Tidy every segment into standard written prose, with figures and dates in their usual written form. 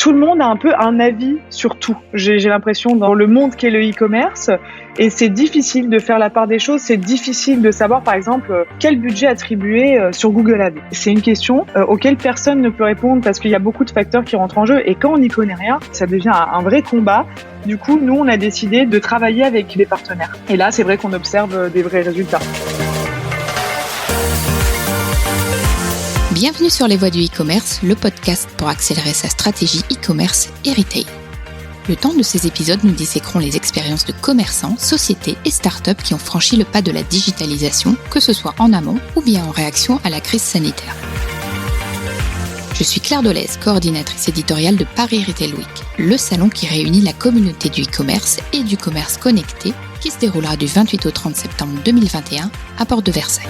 tout le monde a un peu un avis sur tout. J'ai l'impression dans le monde qu'est le e-commerce, et c'est difficile de faire la part des choses. C'est difficile de savoir, par exemple, quel budget attribuer sur Google Ads. C'est une question auquel personne ne peut répondre parce qu'il y a beaucoup de facteurs qui rentrent en jeu. Et quand on n'y connaît rien, ça devient un vrai combat. Du coup, nous, on a décidé de travailler avec les partenaires. Et là, c'est vrai qu'on observe des vrais résultats. Bienvenue sur Les Voies du e-commerce, le podcast pour accélérer sa stratégie e-commerce et retail. Le temps de ces épisodes, nous disséquerons les expériences de commerçants, sociétés et startups qui ont franchi le pas de la digitalisation, que ce soit en amont ou bien en réaction à la crise sanitaire. Je suis Claire Dolez, coordinatrice éditoriale de Paris Retail Week, le salon qui réunit la communauté du e-commerce et du commerce connecté qui se déroulera du 28 au 30 septembre 2021 à Porte de Versailles.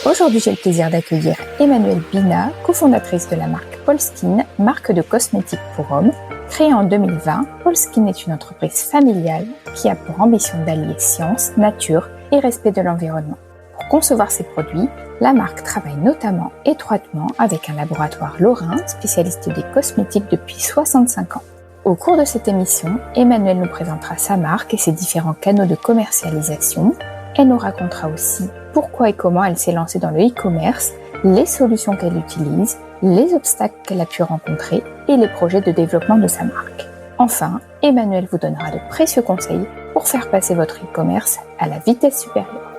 Aujourd'hui, j'ai le plaisir d'accueillir Emmanuelle Bina, cofondatrice de la marque Polskin, marque de cosmétiques pour hommes. Créée en 2020, Polskin est une entreprise familiale qui a pour ambition d'allier science, nature et respect de l'environnement. Pour concevoir ses produits, la marque travaille notamment étroitement avec un laboratoire lorrain spécialiste des cosmétiques depuis 65 ans. Au cours de cette émission, Emmanuelle nous présentera sa marque et ses différents canaux de commercialisation. Elle nous racontera aussi pourquoi et comment elle s'est lancée dans le e-commerce, les solutions qu'elle utilise, les obstacles qu'elle a pu rencontrer et les projets de développement de sa marque. Enfin, Emmanuelle vous donnera de précieux conseils pour faire passer votre e-commerce à la vitesse supérieure.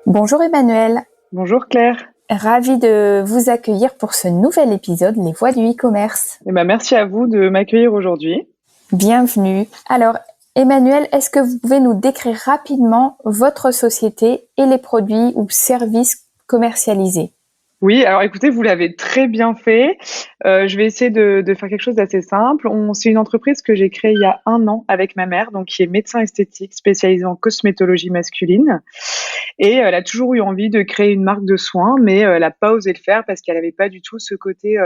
Bonjour Emmanuelle. Bonjour Claire. Ravie de vous accueillir pour ce nouvel épisode Les Voies du e-commerce. Merci à vous de m'accueillir aujourd'hui. Bienvenue. Alors, Emmanuelle, est-ce que vous pouvez nous décrire rapidement votre société et les produits ou services commercialisés ? Oui, alors écoutez, vous l'avez très bien fait. Je vais essayer de faire quelque chose d'assez simple. C'est une entreprise que j'ai créée il y a 1 an avec ma mère, donc qui est médecin esthétique spécialisée en cosmétologie masculine. Et elle a toujours eu envie de créer une marque de soins, mais elle n'a pas osé le faire parce qu'elle n'avait pas du tout ce côté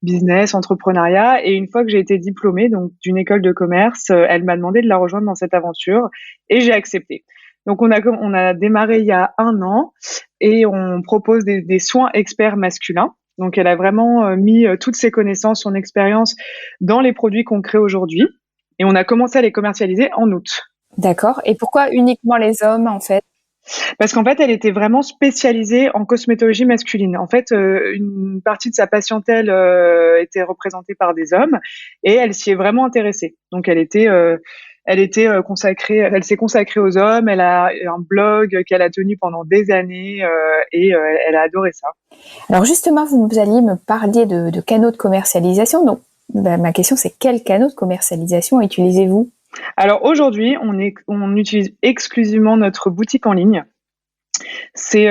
business, entrepreneuriat. Et une fois que j'ai été diplômée donc d'une école de commerce, elle m'a demandé de la rejoindre dans cette aventure et j'ai accepté. Donc on a démarré il y a 1 an et on propose des soins experts masculins. Donc elle a vraiment mis toutes ses connaissances, son expérience dans les produits qu'on crée aujourd'hui. Et on a commencé à les commercialiser en août. D'accord. Et pourquoi uniquement les hommes en fait ? Parce qu'en fait, elle était vraiment spécialisée en cosmétologie masculine. En fait, une partie de sa patientèle était représentée par des hommes et elle s'y est vraiment intéressée. Donc elle s'est consacrée aux hommes. Elle a un blog qu'elle a tenu pendant des années et elle a adoré ça. Alors justement, vous alliez me parler de canaux de commercialisation. Donc, ma question c'est quels canaux de commercialisation utilisez-vous ? Alors aujourd'hui, on utilise exclusivement notre boutique en ligne. C'est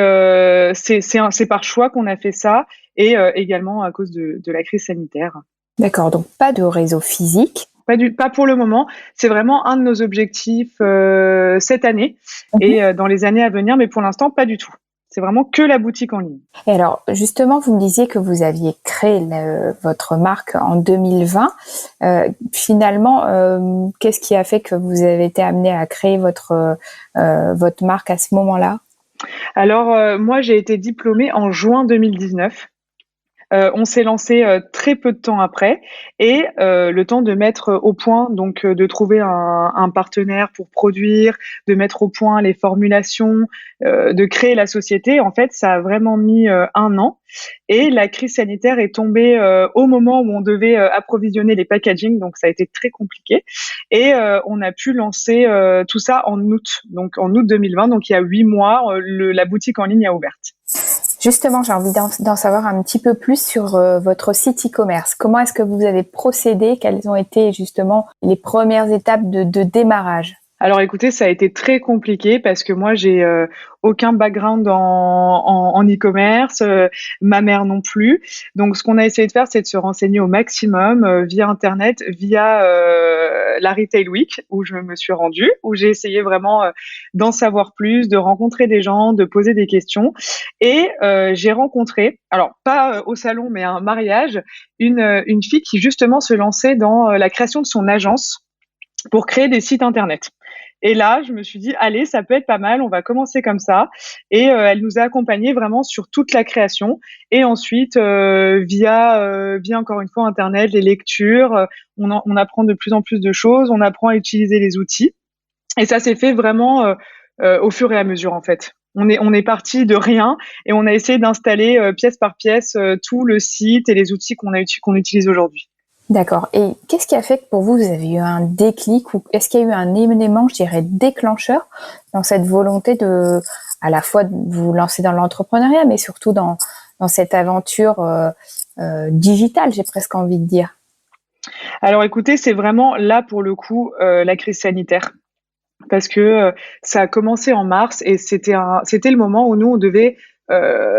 par choix qu'on a fait ça et également à cause de la crise sanitaire. D'accord, donc pas de réseau physique. Pas pour le moment. C'est vraiment un de nos objectifs cette année et dans les années à venir, mais pour l'instant, pas du tout. C'est vraiment que la boutique en ligne. Et alors, justement, vous me disiez que vous aviez créé votre marque en 2020. Finalement, qu'est-ce qui a fait que vous avez été amené à créer votre marque à ce moment-là ? Alors, moi, j'ai été diplômée en juin 2019. On s'est lancé très peu de temps après et le temps de mettre au point, donc de trouver un partenaire pour produire, de mettre au point les formulations, de créer la société. En fait, ça a vraiment mis 1 an et la crise sanitaire est tombée au moment où on devait approvisionner les packaging, donc ça a été très compliqué et on a pu lancer tout ça en août, donc en août 2020, donc il y a 8 mois, la boutique en ligne a ouverte. Justement, j'ai envie d'en savoir un petit peu plus sur votre site e-commerce. Comment est-ce que vous avez procédé ? Quelles ont été justement les premières étapes de démarrage ? Alors écoutez, ça a été très compliqué parce que moi j'ai aucun background en e-commerce, ma mère non plus. Donc ce qu'on a essayé de faire, c'est de se renseigner au maximum via internet, via la Retail Week où je me suis rendue, où j'ai essayé vraiment d'en savoir plus, de rencontrer des gens, de poser des questions. Et j'ai rencontré, alors pas au salon mais à un mariage, une fille qui justement se lançait dans la création de son agence pour créer des sites internet. Et là, je me suis dit, allez, ça peut être pas mal, on va commencer comme ça. Et elle nous a accompagnés vraiment sur toute la création. Et ensuite, via encore une fois Internet, les lectures, on apprend de plus en plus de choses, on apprend à utiliser les outils. Et ça s'est fait vraiment au fur et à mesure, en fait. On est parti de rien et on a essayé d'installer pièce par pièce tout le site et les outils qu'on utilise aujourd'hui. D'accord. Et qu'est-ce qui a fait que pour vous, vous avez eu un déclic ou est-ce qu'il y a eu un élément, je dirais, déclencheur dans cette volonté de, à la fois de vous lancer dans l'entrepreneuriat, mais surtout dans cette aventure digitale, j'ai presque envie de dire. Alors écoutez, c'est vraiment là pour le coup la crise sanitaire. Parce que ça a commencé en mars et c'était le moment où nous on devait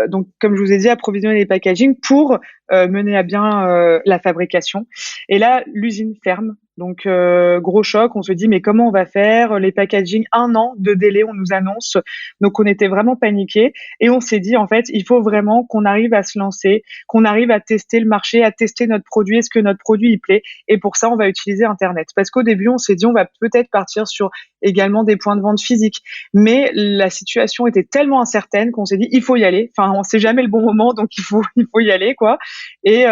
donc comme je vous ai dit approvisionner les packaging pour mener à bien la fabrication. Et là l'usine ferme. Donc gros choc, on se dit mais comment on va faire les packaging 1 an de délai on nous annonce. Donc on était vraiment paniqués et on s'est dit en fait il faut vraiment qu'on arrive à se lancer, qu'on arrive à tester le marché, à tester notre produit, est-ce que notre produit il plaît, et pour ça on va utiliser Internet. Parce qu'au début on s'est dit on va peut-être partir sur également des points de vente physiques, mais la situation était tellement incertaine qu'on s'est dit il faut y aller. Enfin on sait jamais le bon moment donc il faut y aller quoi. Et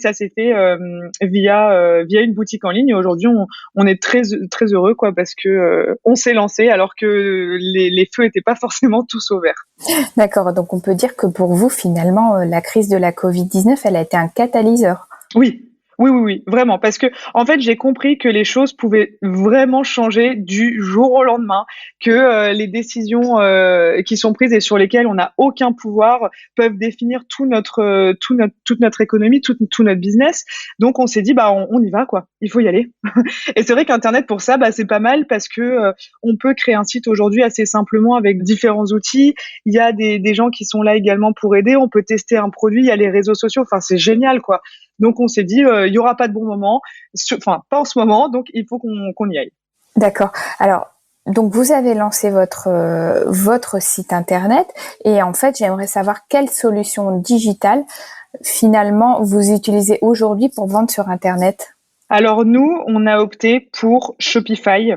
ça s'est fait via une boutique en ligne. Et aujourd'hui, on est très très heureux quoi parce que on s'est lancé alors que les feux étaient pas forcément tous au vert. D'accord. Donc on peut dire que pour vous, finalement, la crise de la Covid-19, elle a été un catalyseur. Oui. Oui, vraiment. Parce que, en fait, j'ai compris que les choses pouvaient vraiment changer du jour au lendemain, que les décisions qui sont prises et sur lesquelles on n'a aucun pouvoir peuvent définir toute notre économie, tout notre business. Donc, on s'est dit, bah, on y va, quoi. Il faut y aller. Et c'est vrai qu'Internet, pour ça, bah, c'est pas mal parce que on peut créer un site aujourd'hui assez simplement avec différents outils. Il y a des gens qui sont là également pour aider. On peut tester un produit. Il y a les réseaux sociaux. Enfin, c'est génial, quoi. Donc on s'est dit, il y aura pas de bon moment, enfin pas en ce moment, donc il faut qu'on y aille. D'accord. Alors, donc vous avez lancé votre site internet et en fait, j'aimerais savoir quelle solution digitale finalement vous utilisez aujourd'hui pour vendre sur Internet. Alors nous, on a opté pour Shopify.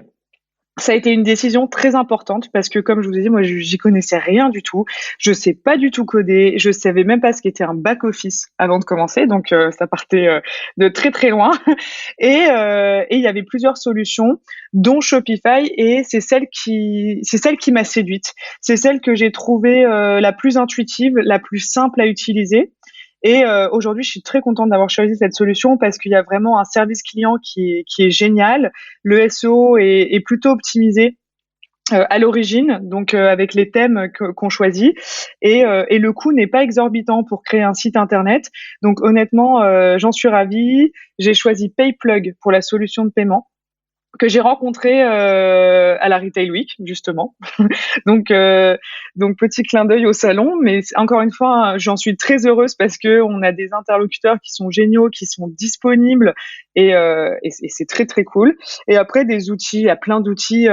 Ça a été une décision très importante parce que, comme je vous ai dit, moi, j'y connaissais rien du tout. Je sais pas du tout coder. Je savais même pas ce qu'était un back-office avant de commencer. Donc, ça partait de très, très loin. Et il y avait plusieurs solutions, dont Shopify. Et c'est celle qui m'a séduite. C'est celle que j'ai trouvée la plus intuitive, la plus simple à utiliser. Et aujourd'hui, je suis très contente d'avoir choisi cette solution parce qu'il y a vraiment un service client qui est génial. Le SEO est plutôt optimisé à l'origine, donc avec les thèmes qu'on choisit. Et le coût n'est pas exorbitant pour créer un site internet. Donc honnêtement, j'en suis ravie. J'ai choisi PayPlug pour la solution de paiement que j'ai rencontré à la Retail Week justement. donc petit clin d'œil au salon, mais encore une fois j'en suis très heureuse parce que on a des interlocuteurs qui sont géniaux, qui sont disponibles et c'est très très cool. Et après des outils, il y a plein d'outils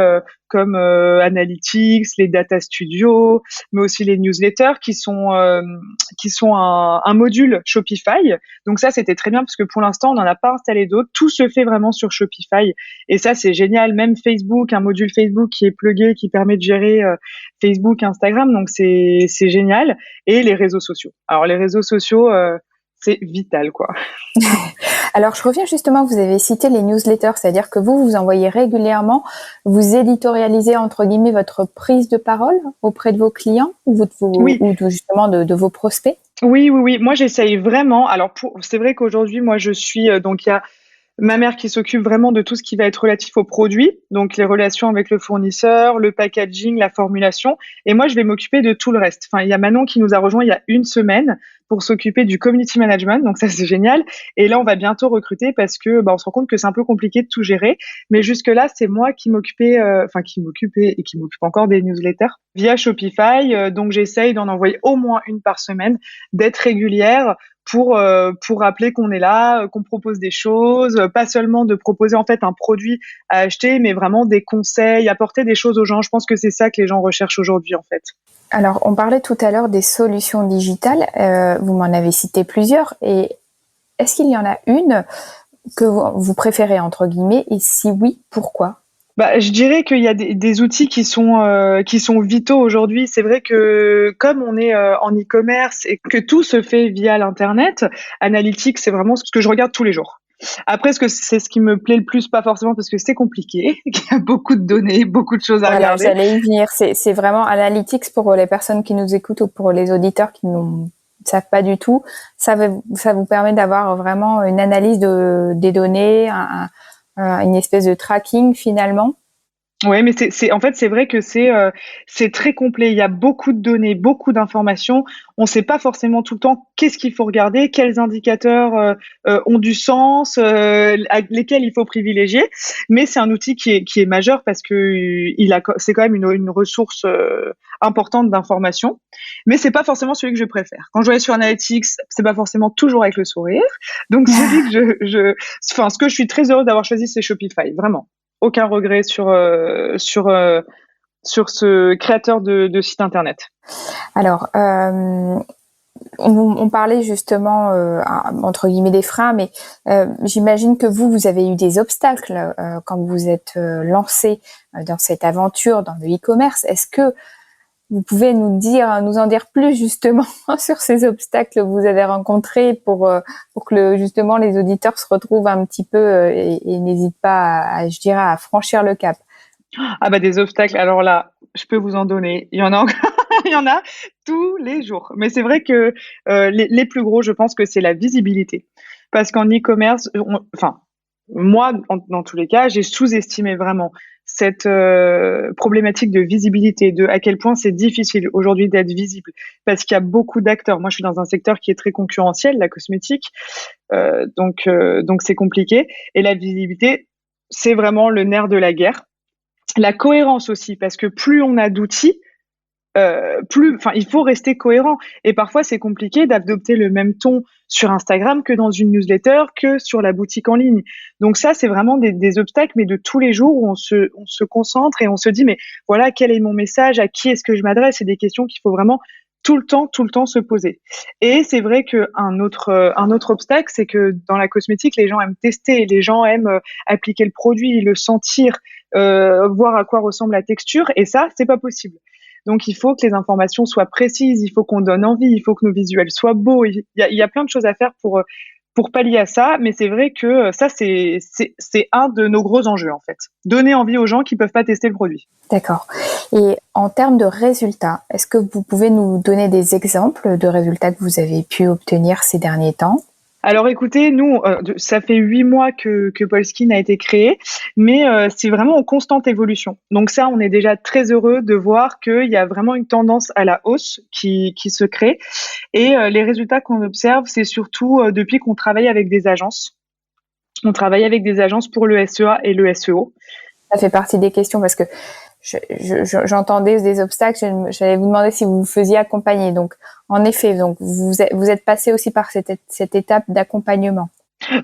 comme Analytics, les Data Studio, mais aussi les newsletters qui sont un module Shopify. Donc ça c'était très bien parce que pour l'instant on n'en a pas installé d'autres. Tout se fait vraiment sur Shopify et ça c'est génial. Même Facebook, un module Facebook qui est plugué, qui permet de gérer Facebook, Instagram. Donc c'est génial. Et les réseaux sociaux. Alors les réseaux sociaux c'est vital quoi. Alors, je reviens justement, vous avez cité les newsletters, c'est-à-dire que vous envoyez régulièrement, vous éditorialisez entre guillemets votre prise de parole auprès de vos clients ou justement de vos prospects. Oui. Moi, j'essaye vraiment. Alors, c'est vrai qu'aujourd'hui, moi, je suis donc il y a ma mère qui s'occupe vraiment de tout ce qui va être relatif aux produits, donc les relations avec le fournisseur, le packaging, la formulation. Et moi, je vais m'occuper de tout le reste. Enfin, il y a Manon qui nous a rejoint il y a une semaine pour s'occuper du community management. Donc ça, c'est génial. Et là, on va bientôt recruter parce que on se rend compte que c'est un peu compliqué de tout gérer. Mais jusque-là, c'est moi qui m'occupais, qui m'occupais et qui m'occupe encore des newsletters via Shopify. Donc j'essaye d'en envoyer au moins une par semaine, d'être régulière pour rappeler qu'on est là, qu'on propose des choses, pas seulement de proposer en fait un produit à acheter, mais vraiment des conseils, apporter des choses aux gens. Je pense que c'est ça que les gens recherchent aujourd'hui en fait. Alors, on parlait tout à l'heure des solutions digitales. Vous m'en avez cité plusieurs. Et est-ce qu'il y en a une que vous préférez entre guillemets? Et si oui, pourquoi? Bah, je dirais qu'il y a des outils qui sont vitaux aujourd'hui. C'est vrai que comme on est en e-commerce et que tout se fait via l'internet, Analytics, c'est vraiment ce que je regarde tous les jours. Après, c'est ce qui me plaît le plus, pas forcément parce que c'est compliqué, qu'il y a beaucoup de données, beaucoup de choses à Voilà, regarder. j'allais y venir. C'est vraiment Analytics pour les personnes qui nous écoutent ou pour les auditeurs qui ne savent pas du tout. Ça vous permet d'avoir vraiment une analyse des données, une espèce de tracking finalement. Ouais, mais en fait, c'est vrai que c'est très complet. Il y a beaucoup de données, beaucoup d'informations. On ne sait pas forcément tout le temps qu'est-ce qu'il faut regarder, quels indicateurs ont du sens, lesquels il faut privilégier. Mais c'est un outil qui est majeur parce que c'est quand même une ressource importante d'informations. Mais c'est pas forcément celui que je préfère. Quand je vais sur Analytics, c'est pas forcément toujours avec le sourire. Donc celui que enfin, ce que je suis très heureuse d'avoir choisi, c'est Shopify, vraiment. Aucun regret sur ce créateur de site internet. Alors, on parlait justement entre guillemets des freins, mais j'imagine que vous avez eu des obstacles quand vous êtes lancé dans cette aventure dans le e-commerce. Est-ce que vous pouvez nous en dire plus justement sur ces obstacles que vous avez rencontrés pour que justement les auditeurs se retrouvent un petit peu et n'hésitent pas je dirais, à franchir le cap? Ah bah des obstacles, alors là, je peux vous en donner. Il y en a encore, il y en a tous les jours. Mais c'est vrai que les plus gros, je pense que c'est la visibilité. Parce qu'en e-commerce, enfin, moi, dans tous les cas, j'ai sous-estimé vraiment cette problématique de visibilité, de à quel point c'est difficile aujourd'hui d'être visible, parce qu'il y a beaucoup d'acteurs. Moi, je suis dans un secteur qui est très concurrentiel, la cosmétique, donc c'est compliqué. Et la visibilité, c'est vraiment le nerf de la guerre. La cohérence aussi, parce que plus on a d'outils, il faut rester cohérent. Et parfois, c'est compliqué d'adopter le même ton sur Instagram que dans une newsletter, que sur la boutique en ligne. Donc ça, c'est vraiment des obstacles, mais de tous les jours où on se concentre et on se dit, mais voilà, quel est mon message, à qui est-ce que je m'adresse? C'est des questions qu'il faut vraiment tout le temps se poser. Et c'est vrai qu'un autre obstacle, c'est que dans la cosmétique, les gens aiment tester, les gens aiment appliquer le produit, le sentir, voir à quoi ressemble la texture, et ça, c'est pas possible. Donc, il faut que les informations soient précises, il faut qu'on donne envie, il faut que nos visuels soient beaux. Il y a plein de choses à faire pour pallier à ça, mais c'est vrai que ça, c'est un de nos gros enjeux, en fait. Donner envie aux gens qui peuvent pas tester le produit. D'accord. Et en termes de résultats, est-ce que vous pouvez nous donner des exemples de résultats que vous avez pu obtenir ces derniers temps? Alors écoutez, nous, ça fait 8 mois que Polskin a été créé, mais c'est vraiment en constante évolution. Donc ça, on est déjà très heureux de voir qu'il y a vraiment une tendance à la hausse qui se crée. Et les résultats qu'on observe, c'est surtout depuis qu'on travaille avec des agences. On travaille avec des agences pour le SEA et le SEO. Ça fait partie des questions parce que j'entendais des obstacles. J'allais vous demander si vous vous faisiez accompagner. Donc, en effet, donc vous êtes passé aussi par cette étape d'accompagnement.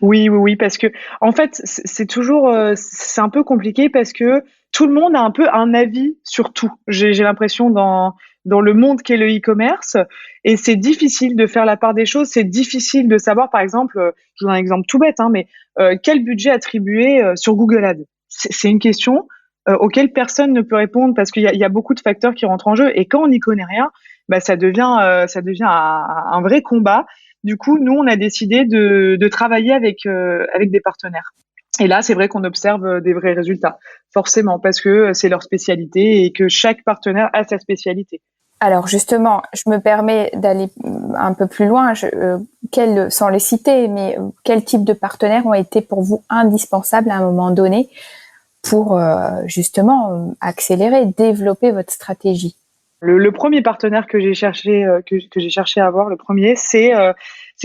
Oui, parce que en fait, c'est toujours, c'est un peu compliqué parce que tout le monde a un peu un avis sur tout. J'ai l'impression dans le monde qu'est le e-commerce, et c'est difficile de faire la part des choses. C'est difficile de savoir, par exemple, je vous donne un exemple tout bête, hein, mais quel budget attribuer sur Google Ads. C'est une question auquel personne ne peut répondre parce qu'il y a beaucoup de facteurs qui rentrent en jeu, et quand on n'y connaît rien, bah ça devient un vrai combat. Du coup, nous, on a décidé de travailler avec des partenaires. Et là, c'est vrai qu'on observe des vrais résultats, forcément, parce que c'est leur spécialité et que chaque partenaire a sa spécialité. Alors justement, je me permets d'aller un peu plus loin, sans les citer, mais quel type de partenaires ont été pour vous indispensables à un moment donné pour justement accélérer, développer votre stratégie? Le premier partenaire que j'ai cherché à avoir, le premier, c'est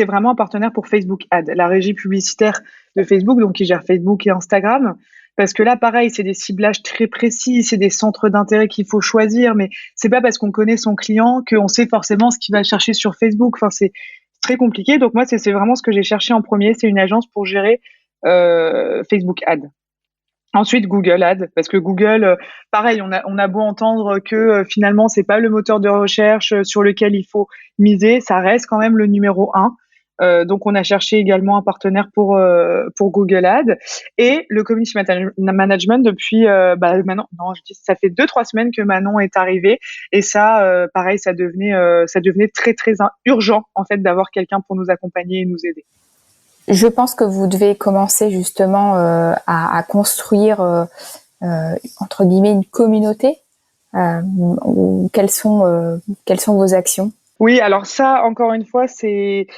vraiment un partenaire pour Facebook Ads, la régie publicitaire de Facebook, donc qui gère Facebook et Instagram. Parce que là, pareil, c'est des ciblages très précis, c'est des centres d'intérêt qu'il faut choisir, mais c'est pas parce qu'on connaît son client qu'on sait forcément ce qu'il va chercher sur Facebook. Enfin, c'est très compliqué. Donc moi, c'est vraiment ce que j'ai cherché en premier, c'est une agence pour gérer Facebook Ads. Ensuite, Google Ads, parce que Google, pareil, on a beau entendre que finalement, c'est pas le moteur de recherche sur lequel il faut miser, ça reste quand même le numéro 1. Donc, on a cherché également un partenaire pour Google Ads et le community management depuis maintenant. Non, je dis ça fait 2-3 semaines que Manon est arrivée et ça, pareil, ça devenait très très urgent en fait d'avoir quelqu'un pour nous accompagner et nous aider. Je pense que vous devez commencer justement à construire entre guillemets une communauté. Quelles sont vos actions? Oui, alors ça, encore une fois, c'est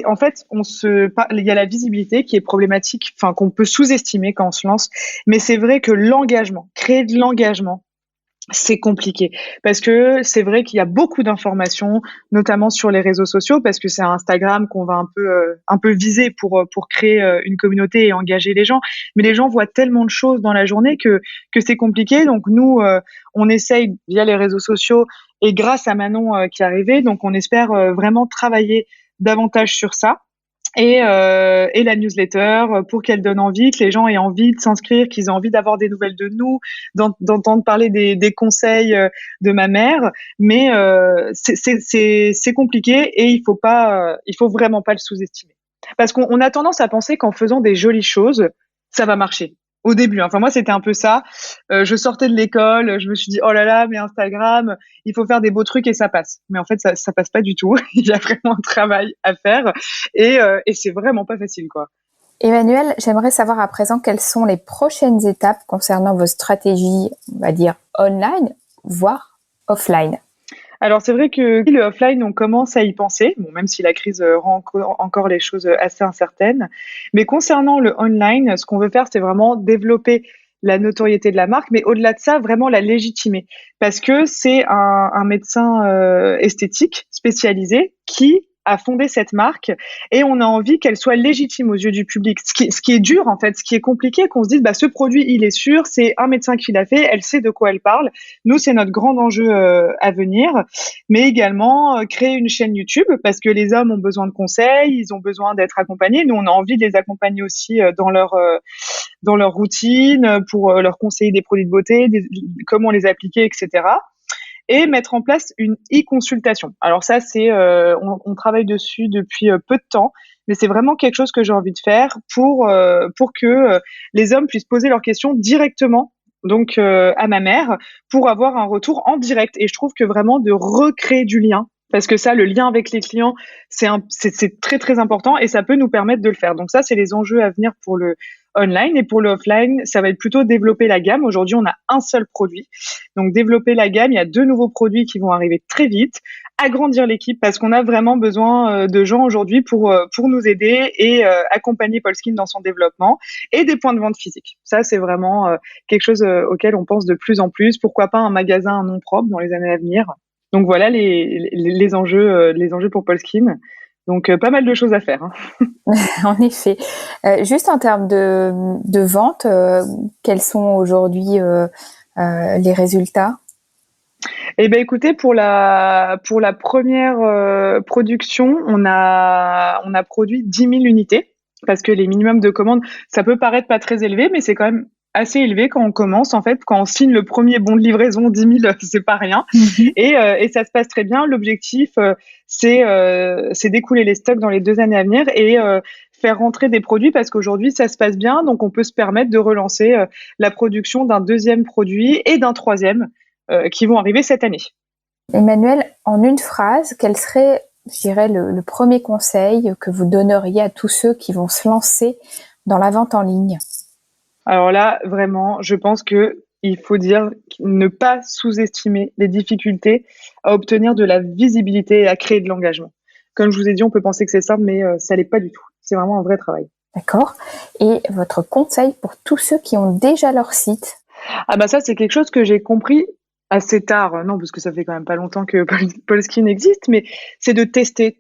en fait, il y a la visibilité qui est problématique, enfin qu'on peut sous-estimer quand on se lance, mais c'est vrai que créer de l'engagement, c'est compliqué parce que c'est vrai qu'il y a beaucoup d'informations, notamment sur les réseaux sociaux, parce que c'est Instagram qu'on va un peu viser pour créer une communauté et engager les gens. Mais les gens voient tellement de choses dans la journée que c'est compliqué. Donc nous, on essaye via les réseaux sociaux et grâce à Manon qui est arrivée, donc on espère vraiment travailler davantage sur ça. Et la newsletter pour qu'elle donne envie, que les gens aient envie de s'inscrire, qu'ils aient envie d'avoir des nouvelles de nous, d'entendre parler des conseils de ma mère. Mais c'est compliqué et il faut vraiment pas le sous-estimer. Parce qu'on a tendance à penser qu'en faisant des jolies choses, ça va marcher. Au début, enfin moi c'était un peu ça. Je sortais de l'école, je me suis dit oh là là, mais Instagram, il faut faire des beaux trucs et ça passe. Mais en fait ça passe pas du tout. Il y a vraiment un travail à faire et c'est vraiment pas facile quoi. Emmanuelle, j'aimerais savoir à présent quelles sont les prochaines étapes concernant vos stratégies, on va dire online, voire offline. Alors c'est vrai que le offline, on commence à y penser, bon, même si la crise rend encore les choses assez incertaines. Mais concernant le online, ce qu'on veut faire, c'est vraiment développer la notoriété de la marque, mais au-delà de ça, vraiment la légitimer. Parce que c'est un médecin esthétique spécialisé qui a fondé cette marque et on a envie qu'elle soit légitime aux yeux du public. Ce qui est dur, en fait, ce qui est compliqué, qu'on se dise, ce produit, il est sûr, c'est un médecin qui l'a fait, elle sait de quoi elle parle. Nous, c'est notre grand enjeu à venir, mais également créer une chaîne YouTube parce que les hommes ont besoin de conseils, ils ont besoin d'être accompagnés. Nous, on a envie de les accompagner aussi dans leur routine, pour leur conseiller des produits de beauté, comment les appliquer, etc. Et mettre en place une e-consultation. Alors ça, on travaille dessus depuis peu de temps, mais c'est vraiment quelque chose que j'ai envie de faire pour que les hommes puissent poser leurs questions directement donc à ma mère pour avoir un retour en direct. Et je trouve que vraiment de recréer du lien, parce que ça, le lien avec les clients, c'est très très important et ça peut nous permettre de le faire. Donc ça, c'est les enjeux à venir pour le online. Et pour le offline, ça va être plutôt développer la gamme. Aujourd'hui, on a un seul produit. Donc développer la gamme, il y a 2 nouveaux produits qui vont arriver très vite, agrandir l'équipe parce qu'on a vraiment besoin de gens aujourd'hui pour nous aider et accompagner Polskin dans son développement et des points de vente physiques. Ça, c'est vraiment quelque chose auquel on pense de plus en plus. Pourquoi pas un magasin à nom propre dans les années à venir. Donc voilà les enjeux pour Polskin. Donc pas mal de choses à faire. Hein. En effet. Juste en termes de vente, quels sont aujourd'hui les résultats? Eh ben écoutez, pour la première production, on a produit 10 000 unités parce que les minimums de commandes, ça peut paraître pas très élevé, mais c'est quand même assez élevé quand on commence. En fait, quand on signe le premier bon de livraison, 10 000, c'est pas rien. Et ça se passe très bien. L'objectif, c'est d'écouler les stocks dans les 2 années à venir et faire rentrer des produits parce qu'aujourd'hui, ça se passe bien. Donc, on peut se permettre de relancer la production d'un 2e produit et d'un 3e qui vont arriver cette année. Emmanuelle, en une phrase, quel serait, je dirais, le premier conseil que vous donneriez à tous ceux qui vont se lancer dans la vente en ligne? Alors là, vraiment, je pense qu'il faut ne pas sous-estimer les difficultés à obtenir de la visibilité et à créer de l'engagement. Comme je vous ai dit, on peut penser que c'est simple, mais ça l'est pas du tout. C'est vraiment un vrai travail. D'accord. Et votre conseil pour tous ceux qui ont déjà leur site? Ça, c'est quelque chose que j'ai compris assez tard, non, parce que ça fait quand même pas longtemps que Polskin existe, mais c'est de tester.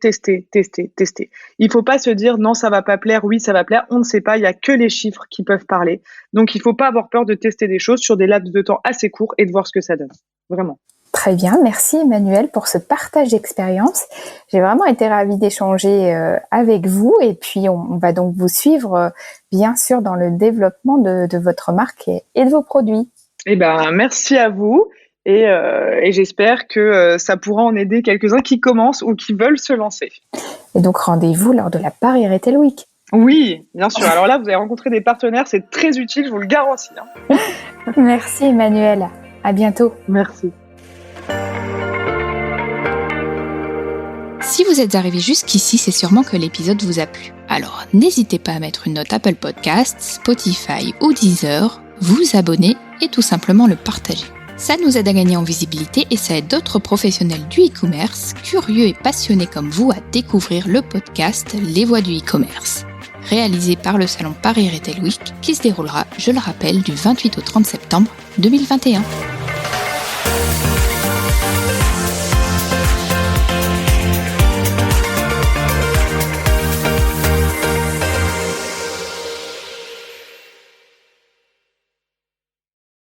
Il faut pas se dire non, ça va pas plaire, oui, ça va plaire, on ne sait pas, il y a que les chiffres qui peuvent parler. Donc il faut pas avoir peur de tester des choses sur des laps de temps assez courts et de voir ce que ça donne. Vraiment. Très bien, merci Emmanuelle pour ce partage d'expérience. J'ai vraiment été ravie d'échanger avec vous et puis on va donc vous suivre bien sûr dans le développement de votre marque et de vos produits. Eh ben, merci à vous. Et j'espère que ça pourra en aider quelques-uns qui commencent ou qui veulent se lancer. Et donc, rendez-vous lors de la Paris Retail Week. Oui, bien sûr. Alors là, vous allez rencontrer des partenaires, c'est très utile, je vous le garantis. Merci Emmanuelle, à bientôt. Merci. Si vous êtes arrivé jusqu'ici, c'est sûrement que l'épisode vous a plu. Alors n'hésitez pas à mettre une note Apple Podcasts, Spotify ou Deezer, vous abonner et tout simplement le partager. Ça nous aide à gagner en visibilité et ça aide d'autres professionnels du e-commerce, curieux et passionnés comme vous, à découvrir le podcast Les Voix du e-commerce, réalisé par le salon Paris Retail Week, qui se déroulera, je le rappelle, du 28 au 30 septembre 2021.